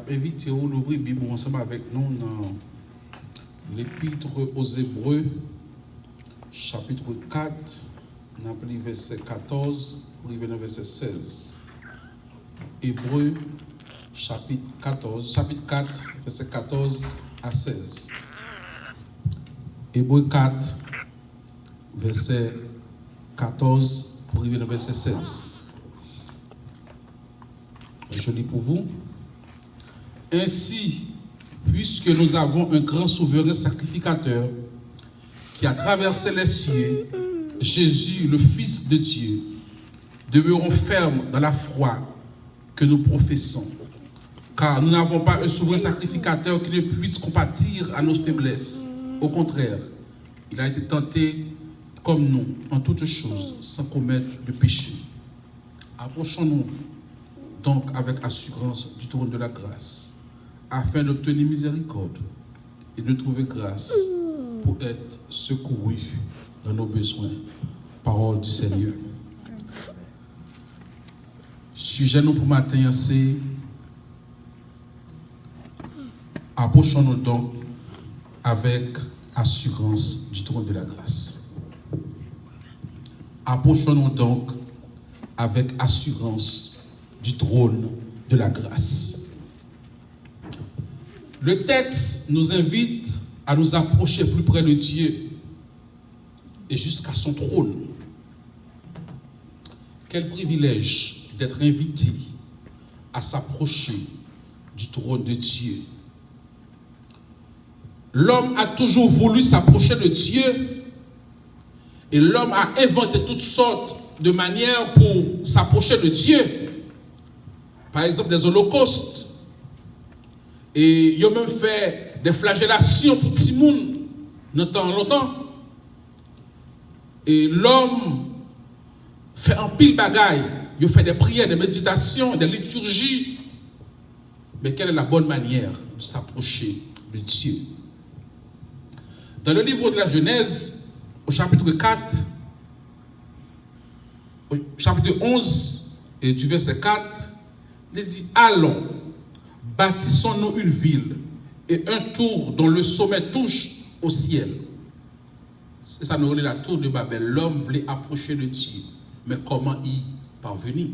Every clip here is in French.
invité à ouvrir la Bible ensemble avec nous dans l'épître aux Hébreux, chapitre 4, on appelle verset 14, pour arriver dans verset 16. Hébreux, chapitre 4, verset 14 à 16. Hébreux 4, verset 14, pour arriver dans verset 16. Je lis pour vous. Ainsi, puisque nous avons un grand souverain sacrificateur qui a traversé les cieux, Jésus, le Fils de Dieu, demeurons fermes dans la foi que nous professons. Car nous n'avons pas un souverain sacrificateur qui ne puisse compatir à nos faiblesses. Au contraire, il a été tenté comme nous en toutes choses, sans commettre de péché. Approchons-nous donc avec assurance du trône de la grâce, afin d'obtenir miséricorde et de trouver grâce pour être secouru dans nos besoins. Parole du Seigneur. Sujet nous pour matin, c'est approchons-nous donc avec assurance du trône de la grâce. Approchons-nous donc avec assurance du trône de la grâce. Le texte nous invite à nous approcher plus près de Dieu et jusqu'à son trône. Quel privilège d'être invité à s'approcher du trône de Dieu. L'homme a toujours voulu s'approcher de Dieu et l'homme a inventé toutes sortes de manières pour s'approcher de Dieu. Par exemple, des holocaustes. Et ils ont même fait des flagellations pour tout le monde, longtemps. Et l'homme fait un pile bagaille. Il fait des prières, des méditations, des liturgies. Mais quelle est la bonne manière de s'approcher de Dieu? Dans le livre de la Genèse, au chapitre 4, au chapitre 11, et du verset 4, il dit, allons, bâtissons-nous une ville et un tour dont le sommet touche au ciel. C'est ça nous relie la tour de Babel. L'homme voulait approcher de Dieu, mais comment y parvenir?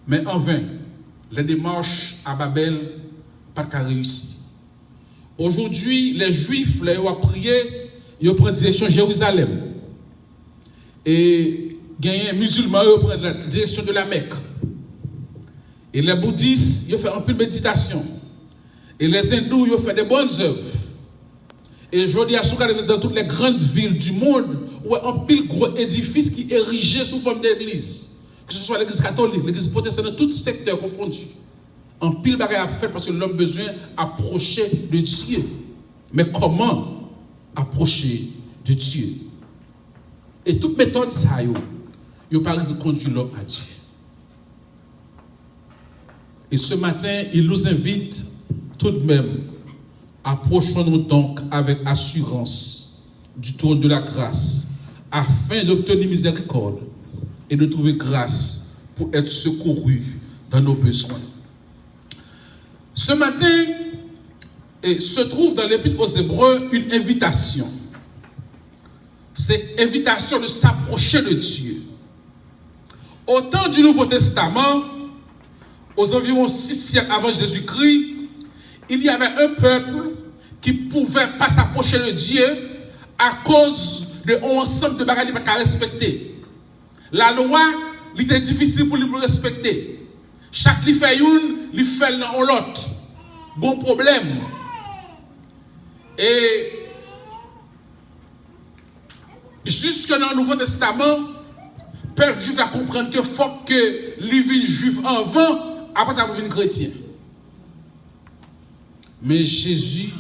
Mais en vain, les démarches à Babel pas qu'à réussir. Aujourd'hui, les Juifs, les ont prié, ils prennent direction Jérusalem. Et les musulmans, ils prennent la direction de la Mecque. Et les bouddhistes, ils font un peu de méditation. Et les hindous, ils font des bonnes œuvres. Et je dis à ceux qui dans toutes les grandes villes du monde, où il y a un pile gros édifice qui est érigé sous forme d'église. Que ce soit l'église catholique, l'église protestante, dans tous secteurs confondus. Un pile bagaille à faire parce que l'homme a besoin d'approcher de Dieu. Mais comment approcher de Dieu? Et toute méthode, ça y est. Il parle de conduire l'homme à Dieu. Et ce matin, il nous invite tout de même, approchons-nous donc avec assurance du trône de la grâce, afin d'obtenir miséricorde et de trouver grâce pour être secouru dans nos besoins. Ce matin, se trouve dans l'épître aux Hébreux une invitation. C'est invitation de s'approcher de Dieu. Au temps du Nouveau Testament, aux environs 6 siècles avant Jésus-Christ, il y avait un peuple qui ne pouvait pas s'approcher de Dieu à cause d'un ensemble de bagages qu'il ne pouvait pas respecter. La loi, il était difficile pour lui respecter. Chaque li fait une, il fait l'autre. Bon problème. Et jusque dans le Nouveau Testament, le peuple juif a compris qu'il faut que les villes juives en vent, après ça, deviennent chrétiens. Mais Jésus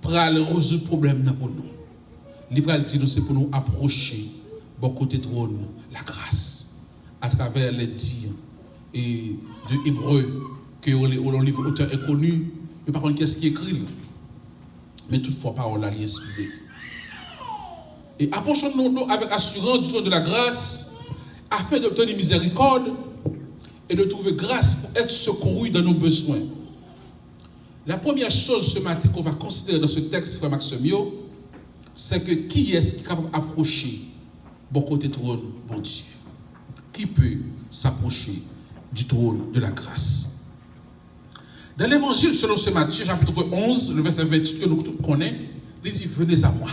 prend le résoudre le problème pour nous. Il prend le dire, c'est pour nous approcher beaucoup de trône, la grâce, à travers les dires et de Hébreux, que le livre auteur est connu, mais par contre, qu'est-ce qui écrit? Mais toutefois, parole à l'inspiré. Et approchons-nous avec assurance du trône de la grâce, afin d'obtenir miséricorde et de trouver grâce pour être secouru dans nos besoins. La première chose ce matin qu'on va considérer dans ce texte, frère Maximio, c'est que qui est-ce qui est capable d'approcher bon côté trône, bon Dieu? Qui peut s'approcher du trône de la grâce? Dans l'évangile selon ce Matthieu, chapitre 11, le verset 28 que nous tous connaissons, il dit, venez à moi.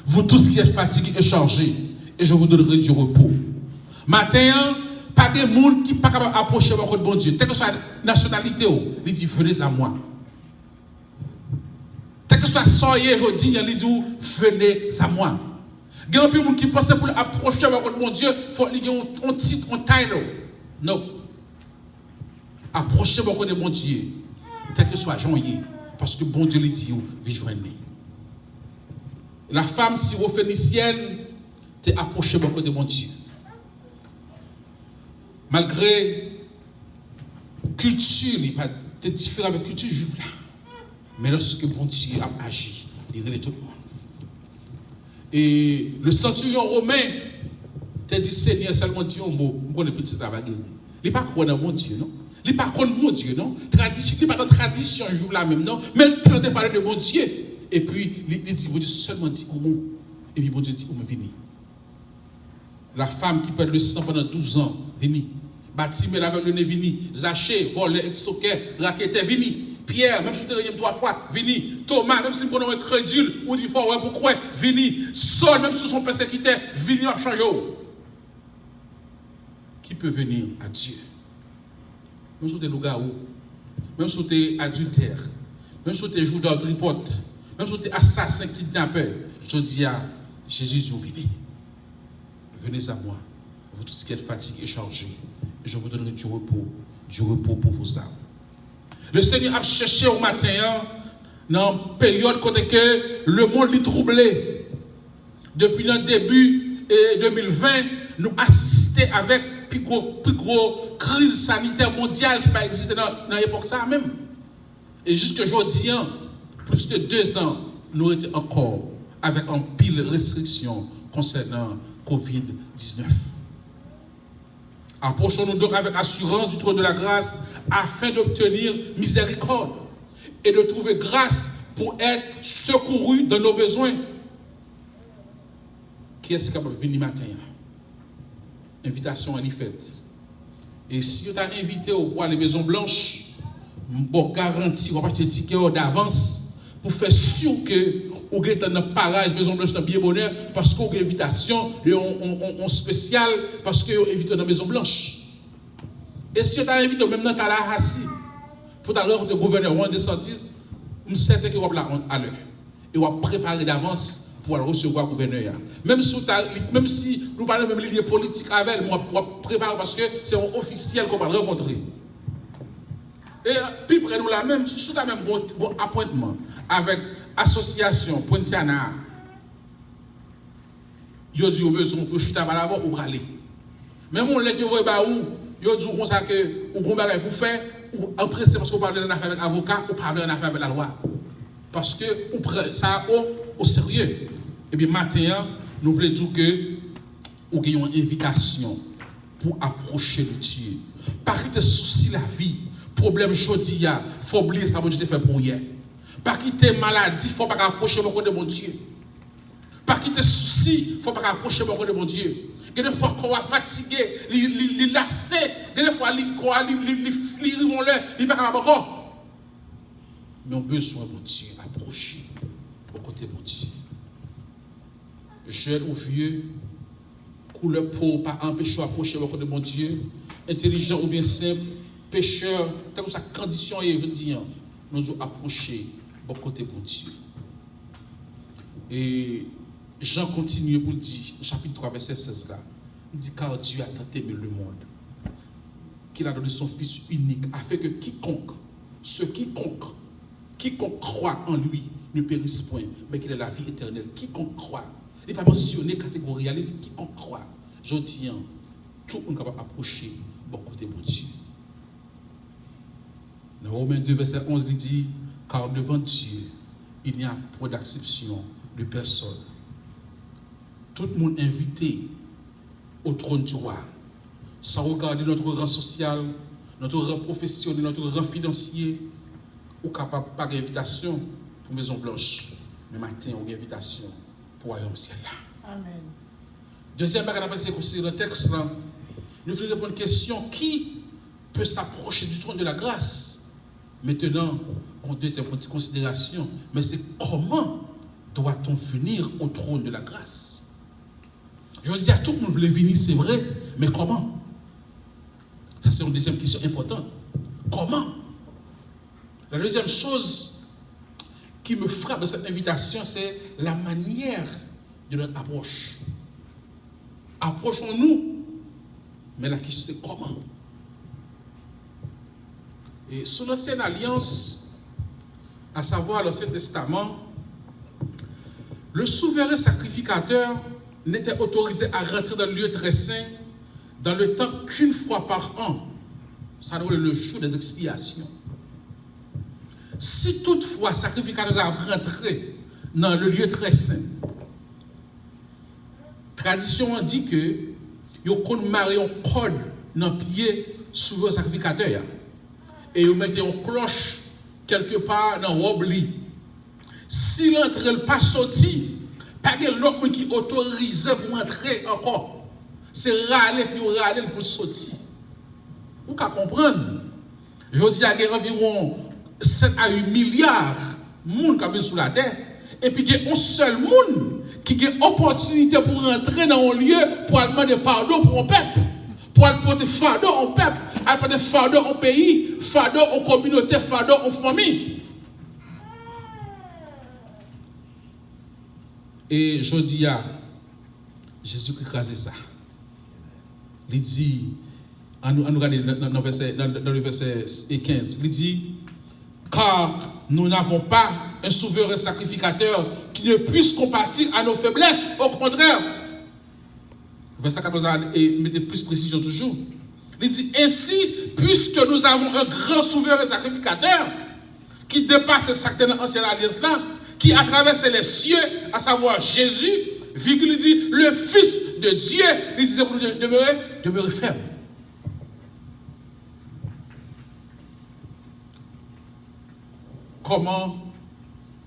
Vous tous qui êtes fatigués et chargés, et je vous donnerai du repos. Matin, pas de monde qui n'est pas capable d'approcher mon bon Dieu. Telle que soit la nationalité, il dit, venez à moi. Telle que soit soyez, il dit, venez à moi. Il y a un peu de monde qui pense pour approcher mon Dieu, il faut qu'il y ait un titre, un title. Non. Approchez mon Dieu. Tel que soit joyeux. Parce que bon Dieu lui dit, vous joignez. La femme syrophénicienne, t'es approché beaucoup de mon Dieu. Malgré culture, il pas différent avec culture juive là. Mais lorsque mon Dieu a agi, il relève tout le monde. Et le centurion romain t'a dit Seigneur seulement dit un mot, on connaît petit travail. Il n'est pas croire dans mon Dieu, non? Il n'est pas contre mon Dieu, non? Tradition, il n'est pas dans la tradition juive là même, non? Mais il tente de parler de mon Dieu. Et puis, il dit, mon Dieu seulement dit un mot. Et puis, mon Dieu dit, venez. La femme qui perd le sang pendant 12 ans, venez. Batimé avec le nez, venez. Zaché, volé, extoqué, raqueté, venez. Pierre, même si tu es 3 fois, venez. Thomas, même si tu es incrédule, ou dit, ouais, pourquoi, venez. Saul, même si son persécuteur, venez à changer. Qui peut venir à Dieu? Même si tu es loup-garou, même si tu es adultère, même si tu es joueur dans le tripote, même si tu es assassin, kidnappeur, je dis à Jésus, vous venez. Venez à moi, vous tous qui êtes fatigués et chargés, et je vous donnerai du repos pour vos âmes. Le Seigneur a cherché au matin, dans une période où le monde est troublé. Depuis le début 2020, nous assistons avec plus gros crise sanitaire mondiale qui n'a existé dans l'époque ça même. Et jusqu'à aujourd'hui, plus de 2 ans, nous étions encore avec un pile de restrictions concernant COVID-19. Approchons-nous donc avec assurance du trône de la grâce afin d'obtenir miséricorde et de trouver grâce pour être secouru dans nos besoins. Qui est-ce qui va venir matin? Invitation à l'y faite. Et si on t'a invité pour aller à la Maison Blanche, bon garantie, on va acheter ticket d'avance pour faire sûr que vous êtes dans le parage Maison Blanche dans bien bonheur parce qu'on a une invitation on spécial parce qu'on est invité dans la Maison Blanche. Et si on t'a invité même dans Tallahassee pour aller rencontrer le gouverneur Ron DeSantis, je suis certain qu'il va là à l'heure. Et on va préparer d'avance pour aller recevoir le gouverneur. Même si nous parlons même lié politique avec elle, on va préparer parce que c'est un officiel qu'on va rencontrer. Et puis près nous la même, sous la même bon appointement avec l'association Poinciana. Yo dit au besoin pour chuter par là ou aller. Même on les voit ba où yo dit comme ça que ou bon bagage pour faire ou empressé parce qu'on parle d'une affaire avec avocat ou parle d'une affaire avec la loi. Parce que ou prend ça au sérieux. Et bien matin nous voulons dire que ou gagnons une invitation pour approcher de Dieu. Pas quitter souci la vie. Problème jodi ya, faut oublier ça bon Dieu te fait pour hier. Pas quitter maladie, faut pas approcher beaucoup de mon Dieu. Pas quitter souci, faut pas approcher beaucoup de mon Dieu. Il y a des fois qu'on va fatigué, il lassé, il y a des fois il pas capable encore. Mais on a besoin de mon Dieu, approcher au côté de mon Dieu. Jeune ou vieux, couleur peau, pas empêcher d'approcher beaucoup de mon Dieu, intelligent ou bien simple. Pécheurs, telle que sa condition est, je dis, nous devons approcher au côté de Dieu. Et Jean continue pour dire, chapitre 3, verset 16 là, il dit car Dieu a tant aimé le monde, qu'il a donné son Fils unique, afin que quiconque croit en lui ne périsse point, mais qu'il ait la vie éternelle. Quiconque croit, il n'est pas mentionné catégorie, il dit quiconque croit. Je dis, tout le monde est capable d'approcher au côté de Dieu. Dans Romains 2, verset 11, il dit, car devant Dieu, il n'y a point d'acception de personne. Tout le monde invité au trône du roi sans regarder notre rang social, notre rang professionnel, notre rang financier, ou capable de pas d'invitation pour Maison Blanche, mais matin, on a une invitation pour Royaume Ciel là. Amen. Deuxième bagage, après c'est considérer le texte là, nous faisons répondre à une question: qui peut s'approcher du trône de la grâce? Maintenant, en deuxième considération, mais c'est comment doit-on venir au trône de la grâce? Je dis à tout le monde veut venir, c'est vrai, mais comment? Ça, c'est une deuxième question importante. Comment? La deuxième chose qui me frappe de cette invitation, c'est la manière de notre approche. Approchons-nous, mais la question c'est comment? Et sous l'ancienne alliance, à savoir l'Ancien Testament, le souverain sacrificateur n'était autorisé à rentrer dans le lieu très saint dans le temps qu'une fois par an. Ça doit être le jour des expiations. Si toutefois le sacrificateur a rentré dans le lieu très saint, tradition dit que il y a un code dans le pied souverain sacrificateur et il met une cloche quelque part dans le robe. Si l'entrée n'est pas sorti, pas de l'autre qui autorise pour entrer encore. C'est râler pour sortir. Vous pouvez comprendre. Je dis qu'il y a environ 7 à 8 milliards de monde qui vivent sur la terre. Et puis il y a un seul monde qui a l'opportunité pour rentrer dans un lieu pour demander pardon pour un peuple. Pour porter fardeau au peuple, pour porter fardeau au pays, fardeau aux communautés, fardeau aux familles. Et je dis à Jésus qui crase ça. Il dit, on nous regarde dans le verset 15, il dit, car nous n'avons pas un souverain sacrificateur qui ne puisse compatir à nos faiblesses. Au contraire, verset 14, et mettez plus précision toujours. Il dit, ainsi, puisque nous avons un grand souverain sacrificateur qui dépasse certaines anciennes alliances là, qui a traversé les cieux, à savoir Jésus, virgule, il dit, le Fils de Dieu, il disait pour nous demeurer ferme. Comment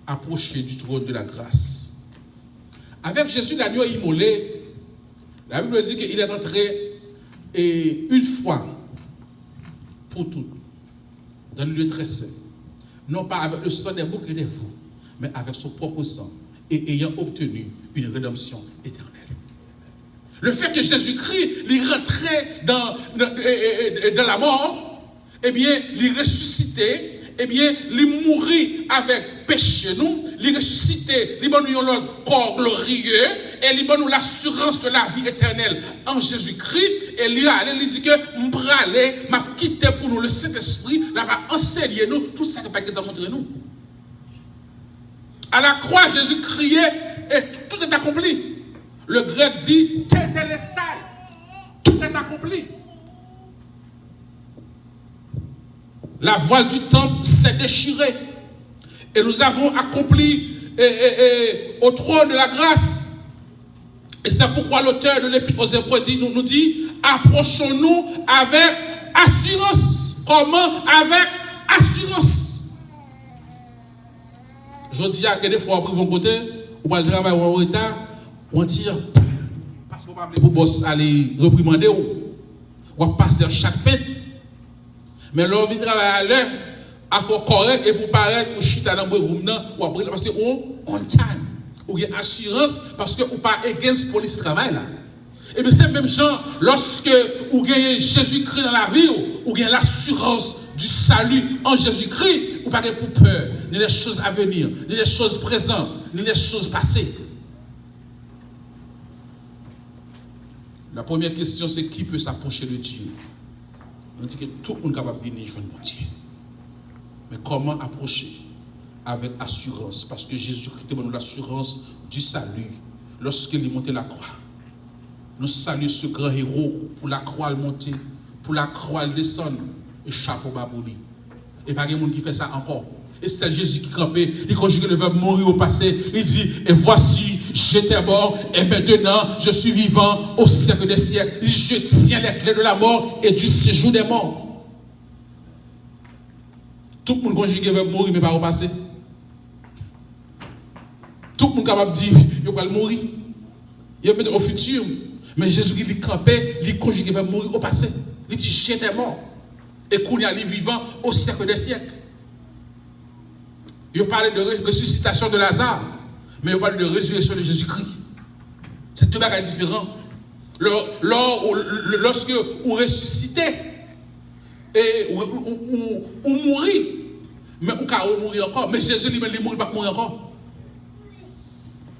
approcher du trône de la grâce? Avec Jésus, l'agneau immolé, la Bible dit qu'il est entré et une fois pour toutes dans le lieu très saint, non pas avec le sang des boucs et des veaux, mais avec son propre sang, et ayant obtenu une rédemption éternelle. Le fait que Jésus-Christ il rentrait dans la mort, eh bien, il ressuscitait, eh bien, il mourit avec péché nous, il ressuscitait, il nous l'autre corps glorieux, et il nous l'assurance de la vie éternelle en Jésus-Christ, et il dit que je m'a quitté pour nous le Saint-Esprit, il va enseigner nous tout ça que Paquet a montré nous. À la croix, Jésus criait et tout est accompli. Le grec dit Tetelestai. Tout est accompli. La voile du temple s'est déchirée. Et nous avons accompli au trône de la grâce. Et c'est pourquoi l'auteur de l'Épître aux Hébreux nous dit approchons-nous avec assurance. Comment? Avec assurance. Je dis à des fois, après, vous côté, ou pas le travail ou en retard, on tire. Parce qu'on va appeler pour boss aller reprimander ou passer chaque peine. Mais l'homme vient travailler à l'heure, il faut correct et pour paraître, ou chita dans le room, ou après, parce que on time. Ou il y a assurance, parce que ou pas against police travail là. Et bien, c'est même genre, lorsque vous gagnez Jésus-Christ dans la vie, ou gagnez l'assurance du salut en Jésus-Christ, ou pas pour peur, ni les choses à venir, ni les choses présentes, ni les choses passées. La première question, c'est qui peut s'approcher de Dieu? On dit que tout le monde est capable de venir joindre mon Dieu. Mais comment approcher? Avec assurance, parce que Jésus-Christ donne l'assurance du salut lorsqu'il est monté la croix. Nous saluons ce grand héros pour la croix le monter, pour la croix le descendre, et chapeau bas pour lui. Et pas de monde qui fait ça encore. Et c'est Jésus qui campait, il conjugue le verbe mourir au passé, il dit, et voici, j'étais mort et maintenant je suis vivant au siècle des siècles. Il dit, je tiens les clés de la mort et du séjour des morts. Tout le monde conjugué va mourir, mais pas au passé. Tout le monde capable de dire, il va mourir. Il va mettre au futur. Mais Jésus qui lui campait, lui conjugué va mourir au passé. Il dit, j'étais mort. Et qu'on y a vivant au siècle des siècles. Il parlait de ressuscitation de Lazare, mais il parlait de résurrection de Jésus-Christ. C'est deux bagages différents. Lorsque vous ressuscitez et vous mourrez, mais vous pouvez mourir encore. Mais Jésus lui-même, il ne pas mourir encore.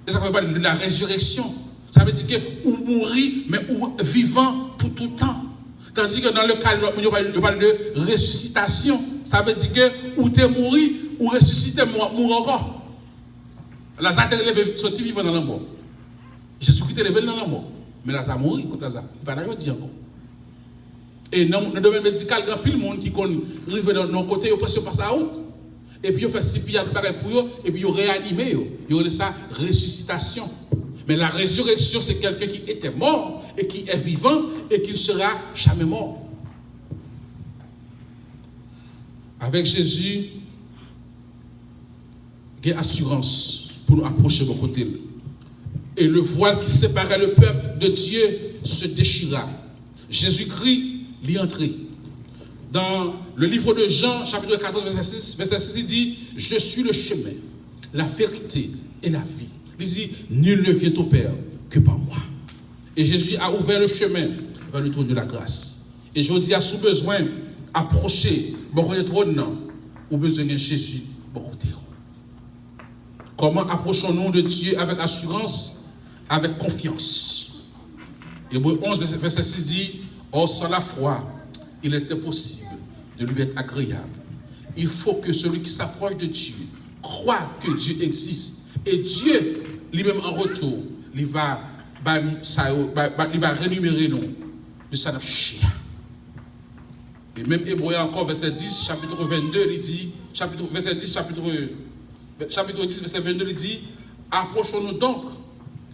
Et ça veut parler de la résurrection. Ça veut dire que vous mourrez, mais vous vivant pour tout le temps. Tandis que dans le cas de parle de ressuscitation, ça veut dire que vous êtes mort, ou ressuscité, mourir encore. Lazare est levé, sorti vivant dans la mort. Jésus-Christ est levé dans la mort. Mais Lazare mourit, contre Lazare. Il ne va pas dire encore. Et dans le domaine médical, il y a plus de monde qui arrive dans nos côtés, ils passent à route. Et puis, ils font si bien pour eux, et puis ils réaniment. Ils ont ça ressuscitation. Mais la résurrection, c'est quelqu'un qui était mort et qui est vivant et qui ne sera jamais mort. Avec Jésus, il y a assurance pour nous approcher de côté. Et le voile qui séparait le peuple de Dieu se déchira. Jésus-Christ l'y entrait. Dans le livre de Jean, chapitre 14, verset 6, il dit, je suis le chemin, la vérité et la vie. Il dit, nul ne vient au Père que par moi. Et Jésus a ouvert le chemin vers le trône de la grâce. Et je dis à sous besoin, approcher, bon côté trône, ou besoin de Jésus, bon côté. Comment approchons-nous de Dieu avec assurance, avec confiance? Hébreux 11, verset 6 dit, or sans la foi, il est impossible de lui être agréable. Il faut que celui qui s'approche de Dieu croit que Dieu existe. Et Dieu, lui-même en retour, il va rémunérer nous de sa chair. Et même Hébreux encore, verset 10, chapitre 22, il dit, verset 10, chapitre 10, verset 22, il dit, approchons-nous donc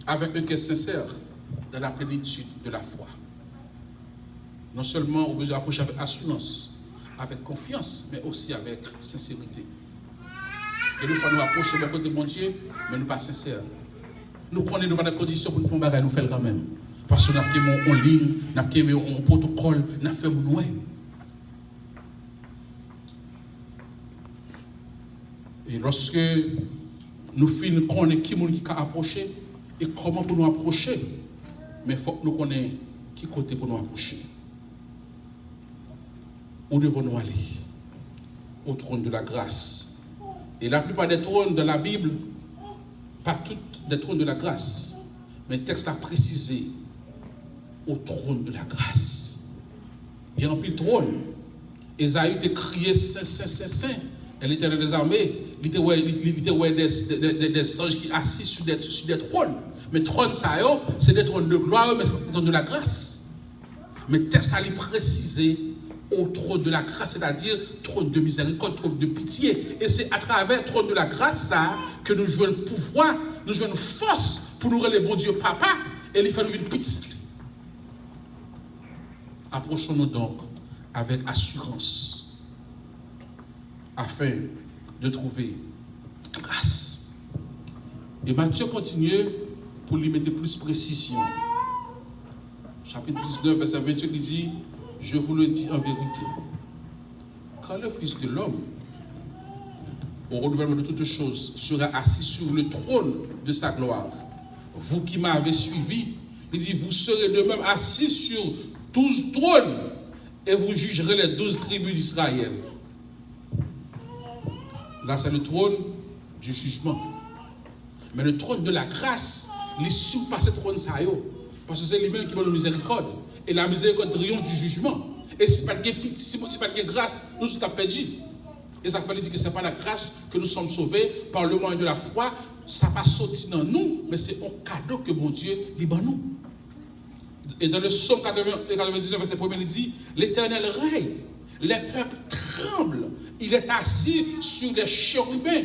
avec un cœur sincère dans la plénitude de la foi. Non seulement on peut approcher avec assurance, avec confiance, mais aussi avec sincérité. Et des fois nous approchons de côté de mon Dieu, mais nous pas sincères. Nous connaissons nous pas de conditions pour nous faire bagarre, nous faisons quand même. Parce que nous avons en ligne, nous avons un protocole, nous avons fait nous. Et lorsque nous finissons connaître qui est approché et comment pour nous approcher, mais il faut que nous connaissions qui côté pour nous approcher. Où devons-nous aller? Au trône de la grâce. Et la plupart des trônes de la Bible, pas tous des trônes de la grâce, mais le texte a précisé au trône de la grâce. Il y a un pile trône. Esaïe a crié Saint, Saint, Saint, Saint. Elle était dans les armées. Il était des anges qui assis sur des trônes. Mais trône, ça, c'est des trônes de gloire, mais c'est des trônes de la grâce. Mais le texte a précisé au trône de la grâce, c'est-à-dire trône de miséricorde, trône de pitié. Et c'est à travers le trône de la grâce ça, que nous jouons le pouvoir, nous jouons une force pour nous rendre bon Dieu papa et lui faire une petite. Approchons-nous donc avec assurance afin de trouver grâce. Et Matthieu continue pour lui mettre plus précision. Chapitre 19, verset 28, il dit, je vous le dis en vérité, quand le Fils de l'homme, au renouvellement de toutes choses, sera assis sur le trône de sa gloire, vous qui m'avez suivi, il dit, vous serez de même assis sur 12 trônes et vous jugerez les 12 tribus d'Israël. Là, c'est le trône du jugement. Mais le trône de la grâce, il surpasse le trône ça, parce que c'est lui-même qui donne la miséricorde. Et la miséricorde triomphe du jugement. Et si pas de grâce, nous sommes perdus. Et ça veut dire que ce n'est pas la grâce que nous sommes sauvés par le moyen de la foi. Ça va sortir dans nous, mais c'est un cadeau que mon Dieu libère nous. Et dans le psaume 99, verset 1, il dit, l'Éternel règne, les peuples tremblent. Il est assis sur les chérubins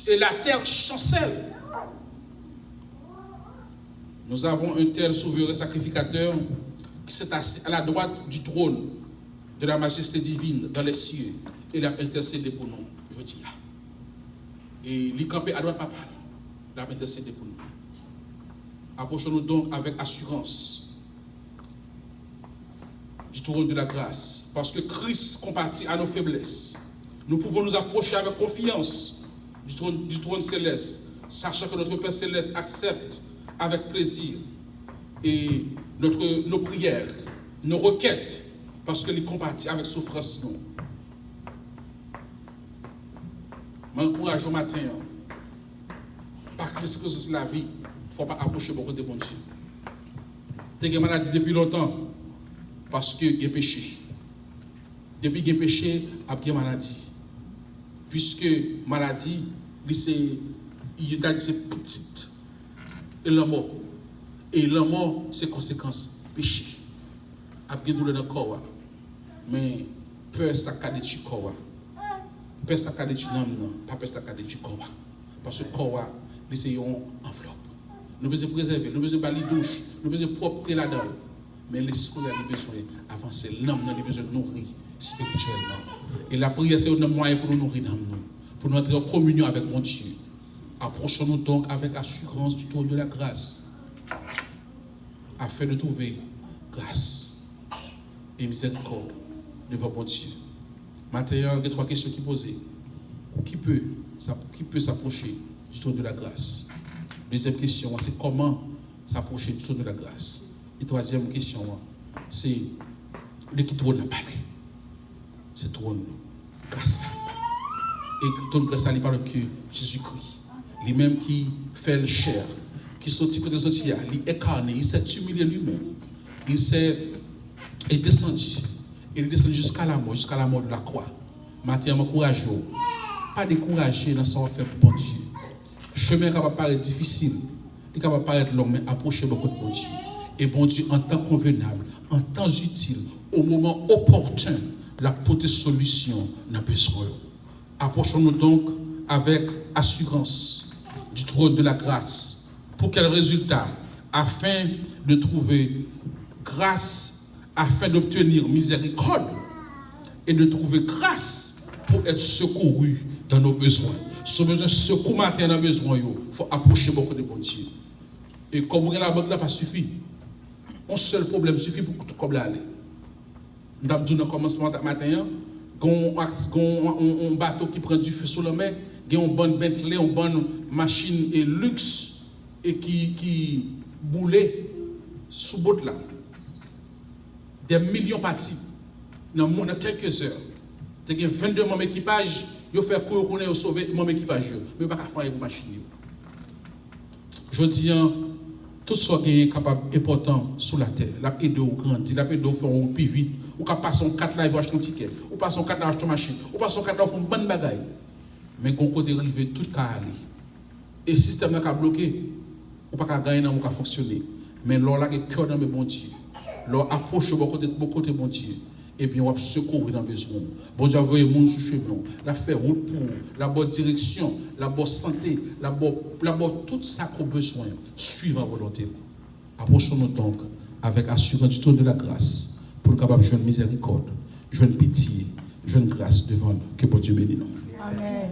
et la terre chancelle. Nous avons un tel souverain sacrificateur qui s'est assis à la droite du trône de la majesté divine dans les cieux. Et il a intercédé pour nous, je dis. Et il est campé à droite, papa. Il a intercédé pour nous. Approchons-nous donc avec assurance du trône de la grâce. Parce que Christ compatit à nos faiblesses. Nous pouvons nous approcher avec confiance du trône céleste, sachant que notre Père céleste accepte avec plaisir et nos prières, nos requêtes, parce qu'il compatit avec souffrance nous. M'encourage au matin, par que c'est la vie, il ne faut pas approcher beaucoup de bon Dieu. Tu as une maladie depuis longtemps, parce que tu as péché. Depuis que tu as péché, tu as une maladie. Puisque maladie, il a dit c'est petite. Et la mort. Et la mort, c'est conséquence péché. Après douleur dans le corps. Mais peur, c'est la cadette du corps. Peur, c'est la cadette du l'âme. Pas peur, c'est la cadette du corps. Parce que le corps, c'est une enveloppe. Nous devons préserver, nous devons balayer douche, nous devons propre la dalle. Mais l'esprit a besoin d'avancer. L'âme a besoin de nourrir spirituellement. Et la prière, c'est un moyen pour nous nourrir dans nous, pour nous entrer en communion avec mon Dieu. Approchons-nous donc avec assurance du trône de la grâce, afin de trouver grâce et miséricorde devant mon Dieu. Maintenant, il y a trois questions qui posent. Qui peut s'approcher du trône de la grâce? Deuxième question, c'est comment s'approcher du trône de la grâce? Et troisième question, c'est de qui trône la parler. C'est trône grâce. Et trône grâce, il parle que Jésus-Christ, lui-même qui fait le chair, qui sortit pour les autres, il est incarné, il s'est humilié lui-même. Il est descendu. Il est descendu jusqu'à la mort de la croix. Maintenant, m'encouragez. Pas décourager dans ce qu'on fait pour bon Dieu. Le chemin qui va paraître difficile, il va paraître long, mais approchez beaucoup de bon Dieu. Et bon Dieu, en temps convenable, en temps utile, au moment opportun, la porte solution n'a besoin. Approchons-nous donc avec assurance du trône de la grâce. Pour quel résultat? Afin de trouver grâce, afin d'obtenir miséricorde et de trouver grâce pour être secouru dans nos besoins. Si nous besoin de secours matin dans nos besoins, il faut approcher beaucoup de bon Dieu. Et comme vous avez la banque là, pas suffit. Un seul problème suffit pour tout comme l'aller. Nous avons dit dans le commencement matin, un bateau qui prend du feu sur la mer, une bonne Bentley, une bonne machine et luxe et qui boulait sous bout là. Des millions partis dans quelques heures. Il y a 22 membres d'équipage, ils ont fait courir pour sauver mon équipage, mais pas faire une machine. Je dis, tout ce qui est capable important sur la terre, la paix d'eau grandit, la paix d'eau fait un plus vite, ou qu'à passer en 4 là, il va acheter un ticket, ou passer en 4 là, acheter une machine, ou passer en 4 là, il faut une bonne bagaille. Mais quand côté arrivé, tout cas aller. Et le système n'a qu'à bloquer, ou pas qu'à gagner, ou qu'à fonctionner. Mais là, il y a cœur dans mes bons Dieu. Là, approche beaucoup de bon Dieu. Et bien, on va secourir dans le besoin. Bon Dieu, envoyez monde sur le chemin, la faire route pour la bonne direction, la bonne santé, la bonne tout ça qu'on a besoin, suivant la volonté. Approchons-nous donc avec assurance du trône de la grâce pour le capable de jouer une miséricorde, jouer une pitié, jouer une grâce devant nous. Que bon Dieu bénisse nous. Amen.